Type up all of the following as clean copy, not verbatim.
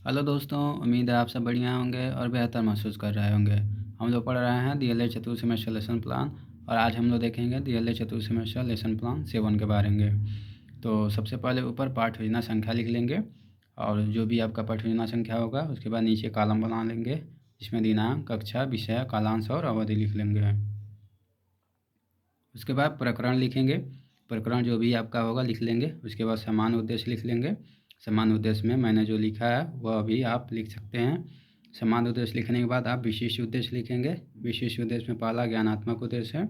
Hello दोस्तों, उम्मीद है आप सब बढ़िया होंगे और बेहतर महसूस कर रहे होंगे। हम लोग पढ़ रहे हैं डीएलएड चतुर्थ सेमेस्टर लेसन प्लान और आज हम लोग देखेंगे डीएलएड चतुर्थ सेमेस्टर लेसन प्लान 7 के बारे में। तो सबसे पहले ऊपर पाठ योजना संख्या लिख लेंगे और जो भी आपका पाठ योजना संख्या होगा उसके बाद नीचे कॉलम बना लेंगे जिसमें दिनांक, कक्षा, विषय, कालांश और अवधि लिख लेंगे। उसके बाद प्रकरण लिखेंगे। प्रकरण जो भी आपका होगा लिख लेंगे। उसके बाद समान उद्देश्य लिख लेंगे। समान उद्देश्य में मैंने जो लिखा है वह भी आप लिख सकते हैं। समान उद्देश्य लिखने के बाद आप विशिष्ट उद्देश्य लिखेंगे। विशिष्ट उद्देश्य में पहला ज्ञानात्मक उद्देश्य है,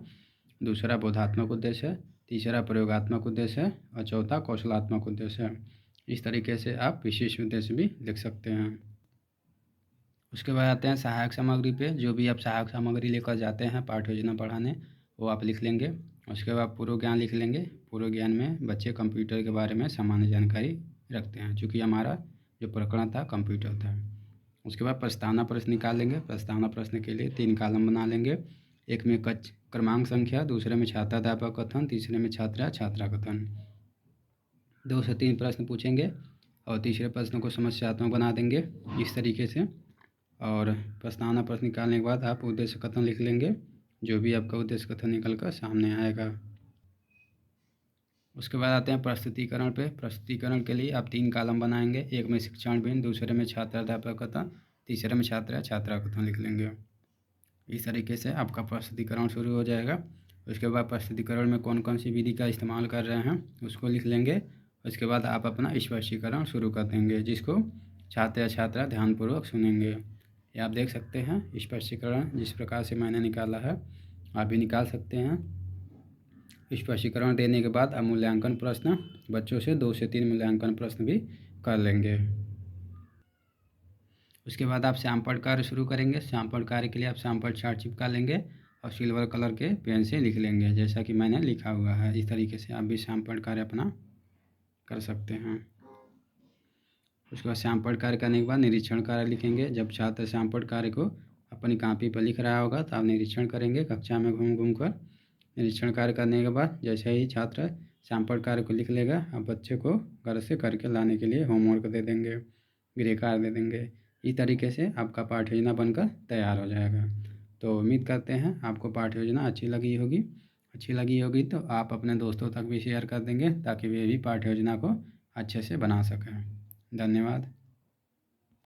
दूसरा बोधात्मक उद्देश्य है, तीसरा प्रयोगात्मक उद्देश्य है और चौथा कौशलात्मक उद्देश्य है। इस तरीके से आप विशिष्ट उद्देश्य भी लिख सकते हैं। उसके बाद आते हैं सहायक सामग्री पे। जो भी आप सहायक सामग्री लेकर जाते हैं पाठ योजना पढ़ाने वो आप लिख लेंगे। उसके बाद पूर्व ज्ञान लिख लेंगे। पूर्व ज्ञान में बच्चे कंप्यूटर के बारे में सामान्य जानकारी रखते हैं चूँकि हमारा जो प्रकरण था कंप्यूटर था। उसके बाद प्रस्तावना प्रश्न निकाल लेंगे। प्रस्तावना प्रश्न के लिए 3 कॉलम बना लेंगे। एक में क्रमांक संख्या, दूसरे में छात्राध्यापक कथन, तीसरे में छात्रा छात्रा कथन। 2 से 3 प्रश्न पूछेंगे और तीसरे प्रश्न को समस्यात्मक बना देंगे इस तरीके से। और प्रस्तावना प्रश्न निकालने के बाद आप उद्देश्य कथन लिख लेंगे। जो भी आपका उद्देश्य कथन निकल कर सामने आएगा। उसके बाद आते हैं प्रस्तुतिकरण पे। प्रस्तुतिकरण के लिए आप 3 कॉलम बनाएंगे। एक में शिक्षण भिन्न, दूसरे में छात्राध्यापक कथन, तीसरे में छात्रा छात्रा कथन लिख लेंगे। इस तरीके से आपका प्रस्तुतिकरण शुरू हो जाएगा। उसके बाद प्रस्तुतिकरण में कौन कौन सी विधि का इस्तेमाल कर रहे हैं उसको लिख लेंगे। उसके बाद आप अपना स्पष्टीकरण शुरू कर देंगे जिसको छात्र या छात्रा ध्यानपूर्वक सुनेंगे। ये आप देख सकते हैं स्पष्टीकरण जिस प्रकार से मैंने निकाला है आप भी निकाल सकते हैं। स्पष्टीकरण देने के बाद आप मूल्यांकन प्रश्न बच्चों से 2 से 3 मूल्यांकन प्रश्न भी कर लेंगे। उसके बाद आप सैंपल कार्य शुरू करेंगे। सैंपल कार्य के लिए आप सैंपल चार्ट चिपका लेंगे और सिल्वर कलर के पेन से लिख लेंगे जैसा कि मैंने लिखा हुआ है। इस तरीके से आप भी सैंपल कार्य अपना कर सकते हैं। उसके बाद सैंपल कार्य करने के बाद निरीक्षण कार्य लिखेंगे। जब छात्र सैंपल कार्य को अपनी कॉपी पर लिख रहा होगा तो आप निरीक्षण करेंगे कक्षा में घूम घूम कर। निरीक्षण कार्य करने के बाद जैसे ही छात्र सैंपल कार्य को लिख लेगा आप बच्चे को घर से करके लाने के लिए होमवर्क दे देंगे, गृह कार्य दे देंगे। इस तरीके से आपका पाठ्य योजना बनकर तैयार हो जाएगा। तो उम्मीद करते हैं आपको पाठ्य योजना अच्छी लगी होगी। अच्छी लगी होगी तो आप अपने दोस्तों तक भी शेयर कर देंगे ताकि वे भी पाठ्य योजना को अच्छे से बना सकें। धन्यवाद।